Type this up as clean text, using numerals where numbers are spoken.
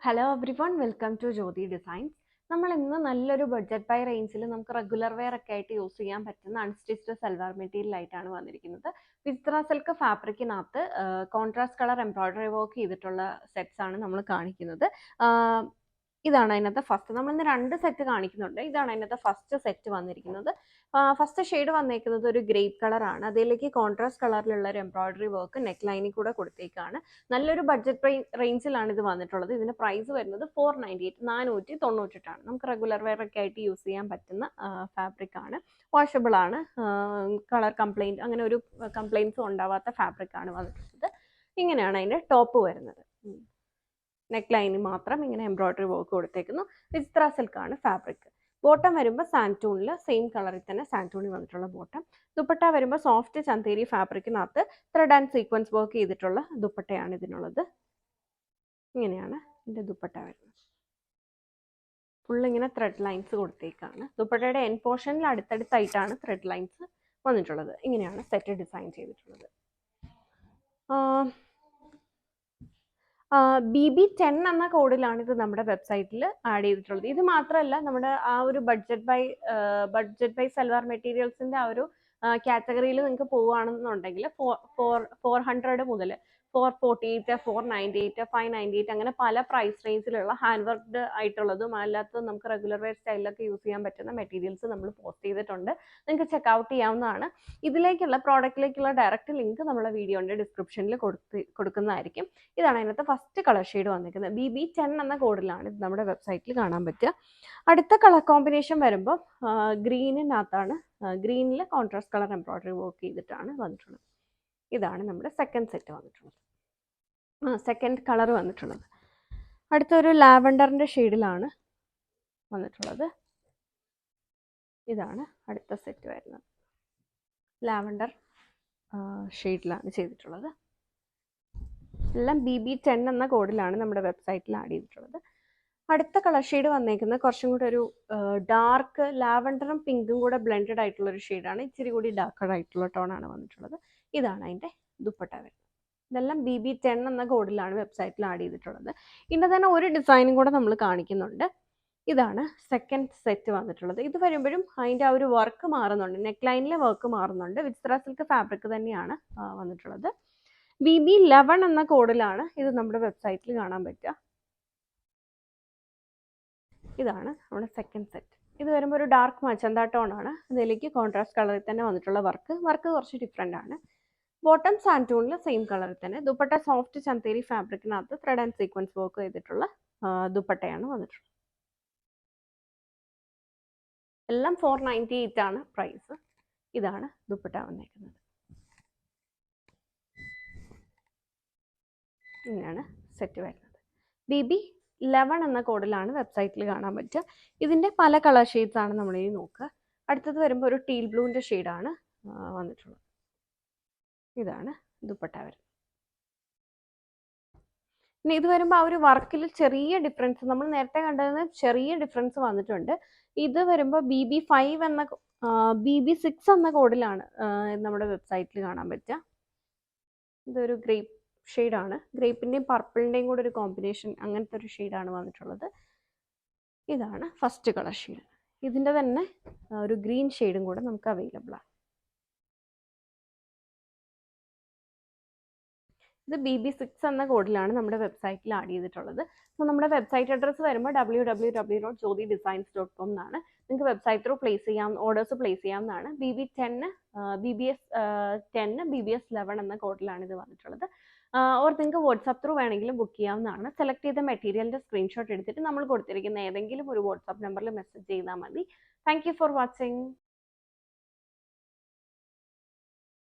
Hello everyone, welcome to Jyothi designs. നമ്മൾ ഇന്ന് നല്ലൊരു ബഡ്ജറ്റ് ബൈ റേഞ്ചിൽ നമുക്ക് റെഗുലർ വെയർ ഒക്കെ ആയിട്ട് യൂസ് ചെയ്യാൻ പറ്റുന്ന അൺസ്റ്റിച്ച്ഡ് സൽവാർ മെറ്റീരിയൽ ആയിട്ടാണ് വന്നിരിക്കുന്നത്. വിസ്ത്ര സിൽക്ക് ഫാബ്രിക്കിനകത്ത് കോൺട്രാസ്റ്റ് കളർ എംബ്രോയിഡറി വർക്ക് ചെയ്തിട്ടുള്ള സെറ്റ്സ് ആണ് നമ്മൾ കാണിക്കുന്നത്. ഇതാണ് അതിനകത്ത് ഫസ്റ്റ്. നമ്മൾ ഇന്ന് രണ്ട് സെറ്റ് കാണിക്കുന്നുണ്ട്. ഇതാണ് അതിനകത്ത് ഫസ്റ്റ് സെറ്റ് വന്നിരിക്കുന്നത്. ഫസ്റ്റ് ഷെയ്ഡ് വന്നേക്കുന്നത് ഒരു ഗ്രേപ്പ് കളറാണ്. അതിലേക്ക് കോൺട്രാസ്റ്റ് കളറിലുള്ള ഒരു എംബ്രോയിഡറി വർക്ക് നെക്ക് ലൈനിൽ കൂടെ കൊടുത്തേക്കാണ്. നല്ലൊരു ബഡ്ജറ്റ് റേഞ്ചിലാണ് ഇത് വന്നിട്ടുള്ളത്. ഇതിന്റെ പ്രൈസ് വരുന്നത് 498 498 നമുക്ക് റെഗുലർ വെയർ ഒക്കെ ആയിട്ട് യൂസ് ചെയ്യാൻ പറ്റുന്ന ഫാബ്രിക് ആണ്. വാഷബിൾ ആണ്. കളർ കംപ്ലൈന്റ് അങ്ങനെ ഒരു കംപ്ലൈൻസും ഉണ്ടാവാത്ത ഫാബ്രിക് ആണ് വന്നിട്ടുള്ളത്. ഇങ്ങനെയാണ് അതിന്റെ ടോപ്പ് വരുന്നത്. നെക്ക് ലൈനിൽ മാത്രം ഇങ്ങനെ എംബ്രോയിഡറി വർക്ക് കൊടുത്തേക്കുന്നു. വിസ്ത്ര സിൽക്ക് ആണ് ഫാബ്രിക്. ബോട്ടം വരുമ്പോൾ സാൻറ്റൂണിൽ സെയിം കളറിൽ തന്നെ സാൻറ്റൂണിൽ വന്നിട്ടുള്ള ബോട്ടം. ദുപ്പട്ട വരുമ്പോൾ സോഫ്റ്റ് ചന്തേരി ഫാബ്രിക്കിനകത്ത് ത്രെഡ് ആൻഡ് സീക്വൻസ് വർക്ക് ചെയ്തിട്ടുള്ള ദുപ്പട്ടയാണ് ഇതിനുള്ളത്. ഇങ്ങനെയാണ് ഇതിൻ്റെ ദുപ്പട്ട വരുന്നത്. ഫുൾ ഇങ്ങനെ ത്രെഡ് ലൈൻസ് കൊടുത്തേക്കാണ്. ദുപ്പട്ടയുടെ എൻ പോർഷനിൽ അടുത്തടുത്തായിട്ടാണ് ത്രെഡ് ലൈൻസ് വന്നിട്ടുള്ളത്. ഇങ്ങനെയാണ് സെറ്റ് ഡിസൈൻ ചെയ്തിട്ടുള്ളത്. BB10 എന്ന കോഡിലാണ് ഇത് നമ്മുടെ വെബ്സൈറ്റിൽ ആഡ് ചെയ്തിട്ടുള്ളത്. ഇത് മാത്രമല്ല, നമ്മുടെ ആ ഒരു ബഡ്ജറ്റ് ബൈ സൽവാർ മെറ്റീരിയൽസിന്റെ ആ ഒരു കാറ്റഗറിയിൽ നിങ്ങൾക്ക് പോവുകയാണെന്നുണ്ടെങ്കിൽ 400 മുതൽ 448, 498, 598 അങ്ങനെ പല പ്രൈസ് റേഞ്ചിലുള്ള ഹാൻഡ് വർക്ക്ഡ് ആയിട്ടുള്ളതും അല്ലാത്തതും നമുക്ക് റെഗുലർ വെയർ സ്റ്റൈലിലൊക്കെ യൂസ് ചെയ്യാൻ പറ്റുന്ന മെറ്റീരിയൽസ് നമ്മൾ പോസ്റ്റ് ചെയ്തിട്ടുണ്ട്. നിങ്ങൾക്ക് ചെക്കൗട്ട് ചെയ്യാവുന്നതാണ്. ഇതിലേക്കുള്ള പ്രോഡക്റ്റിലേക്കുള്ള ഡയറക്റ്റ് ലിങ്ക് നമ്മളെ വീഡിയോയുടെ ഡിസ്ക്രിപ്ഷനിൽ കൊടുക്കുന്നതായിരിക്കും. ഇതാണ് അതിനകത്ത് ഫസ്റ്റ് കളർ ഷെയ്ഡ് വന്നിരിക്കുന്നത്. BB10 എന്ന കോഡിലാണ് ഇത് നമ്മുടെ വെബ്സൈറ്റിൽ കാണാൻ പറ്റുക. അടുത്ത കളർ കോമ്പിനേഷൻ വരുമ്പോൾ ഗ്രീനിനകത്താണ്. ഗ്രീനിൽ കോൺട്രാസ്റ്റ് കളർ എംബ്രോയിഡറി വർക്ക് ചെയ്തിട്ടാണ് വന്നിട്ടുള്ളത്. ഇതാണ് നമ്മുടെ സെക്കൻഡ് സെറ്റ് വന്നിട്ടുള്ളത്. സെക്കൻഡ് കളർ വന്നിട്ടുള്ളത്. അടുത്തൊരു ലാവൻഡറിൻ്റെ ഷെയ്ഡിലാണ് വന്നിട്ടുള്ളത്. ഇതാണ് അടുത്ത സെറ്റ് വരുന്നത്. ലാവൻഡർ ഷെയ്ഡിലാണ് ചെയ്തിട്ടുള്ളത്. എല്ലാം BB10 എന്ന കോഡിലാണ് നമ്മുടെ വെബ്സൈറ്റിൽ ആഡ് ചെയ്തിട്ടുള്ളത്. അടുത്ത കളർ ഷെയ്ഡ് വന്നേക്കുന്നത് കുറച്ചും കൂടി ഒരു ഡാർക്ക് ലാവൻഡറും പിങ്കും കൂടെ ബ്ലെൻഡഡ് ആയിട്ടുള്ള ഒരു ഷെയ്ഡാണ്. ഇച്ചിരി കൂടി ഡാർക്കർ ആയിട്ടുള്ള ടോണാണ് വന്നിട്ടുള്ളത്. ഇതാണ് അതിൻ്റെ ദുപ്പട്ട വരുന്നത്. ഇതെല്ലാം BB10 എന്ന കോഡിലാണ് വെബ്സൈറ്റിൽ ആഡ് ചെയ്തിട്ടുള്ളത്. ഇതിൻ്റെ തന്നെ ഒരു ഡിസൈനും കൂടെ നമ്മൾ കാണിക്കുന്നുണ്ട്. ഇതാണ് സെക്കൻഡ് സെറ്റ് വന്നിട്ടുള്ളത്. ഇത് വരുമ്പോഴും അതിൻ്റെ ആ ഒരു വർക്ക് മാറുന്നുണ്ട്. നെക്ക് ലൈനിലെ വർക്ക് മാറുന്നുണ്ട്. വിസ്ത്ര സിൽക്ക് ഫാബ്രിക് തന്നെയാണ് വന്നിട്ടുള്ളത്. BB11 എന്ന കോഡിലാണ് ഇത് നമ്മുടെ വെബ്സൈറ്റിൽ കാണാൻ പറ്റുക. ഇതാണ് നമ്മുടെ സെക്കൻഡ് സെറ്റ്. ഇത് വരുമ്പോൾ ഒരു ഡാർക്ക് മച്ചന്ത ടോൺ ആണ്. ഇതിലേക്ക് കോൺട്രാസ്റ്റ് കളറിൽ തന്നെ വന്നിട്ടുള്ള വർക്ക് കുറച്ച് ഡിഫറെൻ്റ് ആണ്. ബോട്ടം സാൻറ്റൂണിൽ സെയിം കളറിൽ തന്നെ. ദുപ്പട്ട സോഫ്റ്റ് ചന്തേരി ഫാബ്രിക്കിനകത്ത് ത്രെഡ് ആൻഡ് സീക്വൻസ് വർക്ക് ചെയ്തിട്ടുള്ള ദുപ്പട്ടയാണ് വന്നിട്ടുള്ളത്. എല്ലാം 498 ആണ് പ്രൈസ്. ഇതാണ് ദുപ്പട്ട വന്നേക്കുന്നത്. ഇങ്ങനെയാണ് സെറ്റ് വരുന്നത്. BB11 എന്ന കോഡിലാണ് വെബ്സൈറ്റിൽ കാണാൻ പറ്റുക. ഇതിൻ്റെ പല കളർ ഷെയ്ഡ്സ് ആണ് നമ്മളിനി നോക്കുക. അടുത്തത് വരുമ്പോൾ ഒരു ടീൽ ബ്ലൂവിൻ്റെ ഷെയ്ഡാണ് വന്നിട്ടുള്ളത്. ഇതാണ് ദുപ്പട്ട വരുന്നത്. പിന്നെ ഇത് വരുമ്പോൾ ആ ഒരു വർക്കിൽ ചെറിയ ഡിഫറൻസ്, നമ്മൾ നേരത്തെ കണ്ടതിന് ചെറിയ ഡിഫറൻസ് വന്നിട്ടുണ്ട്. ഇത് വരുമ്പോൾ BB6 എന്ന കോഡിലാണ് നമ്മുടെ വെബ്സൈറ്റിൽ കാണാൻ പറ്റുക. ഇതൊരു ഗ്രേപ്പ് ഷെയ്ഡാണ്. ഗ്രേപ്പിൻ്റെയും പർപ്പിളിൻ്റെയും കൂടെ ഒരു കോമ്പിനേഷൻ, അങ്ങനത്തെ ഒരു ഷെയ്ഡാണ് വന്നിട്ടുള്ളത്. ഇതാണ് ഫസ്റ്റ് കളർ ഷെയ്ഡ്. ഇതിൻ്റെ തന്നെ ഒരു ഗ്രീൻ ഷെയ്ഡും കൂടെ നമുക്ക് അവൈലബിൾ ആണ്. ഇത് BB6 എന്ന കോഡിലാണ് നമ്മുടെ വെബ്സൈറ്റിൽ ആഡ് ചെയ്തിട്ടുള്ളത്. സോ നമ്മുടെ വെബ്സൈറ്റ് അഡ്രസ്സ് വരുമ്പോൾ www.jyotidesigns.com എന്നാണ്. നിങ്ങൾക്ക് വെബ്സൈറ്റ് ത്രൂ ഓർഡേഴ്സ് പ്ലേസ് ചെയ്യാവുന്നതാണ്. BBS11 എന്ന കോഡിലാണ് ഇത് വന്നിട്ടുള്ളത്. ഓർ നിങ്ങൾക്ക് വാട്സാപ്പ് ത്രൂ വേണമെങ്കിലും ബുക്ക് ചെയ്യാവുന്നതാണ്. സെലക്ട് ചെയ്ത മെറ്റീരിയലിൻ്റെ സ്ക്രീൻഷോട്ട് എടുത്തിട്ട് നമ്മൾ കൊടുത്തിരിക്കുന്ന ഏതെങ്കിലും ഒരു വാട്സാപ്പ് നമ്പറിൽ മെസ്സേജ് ചെയ്താൽ മതി. Thank you for watching.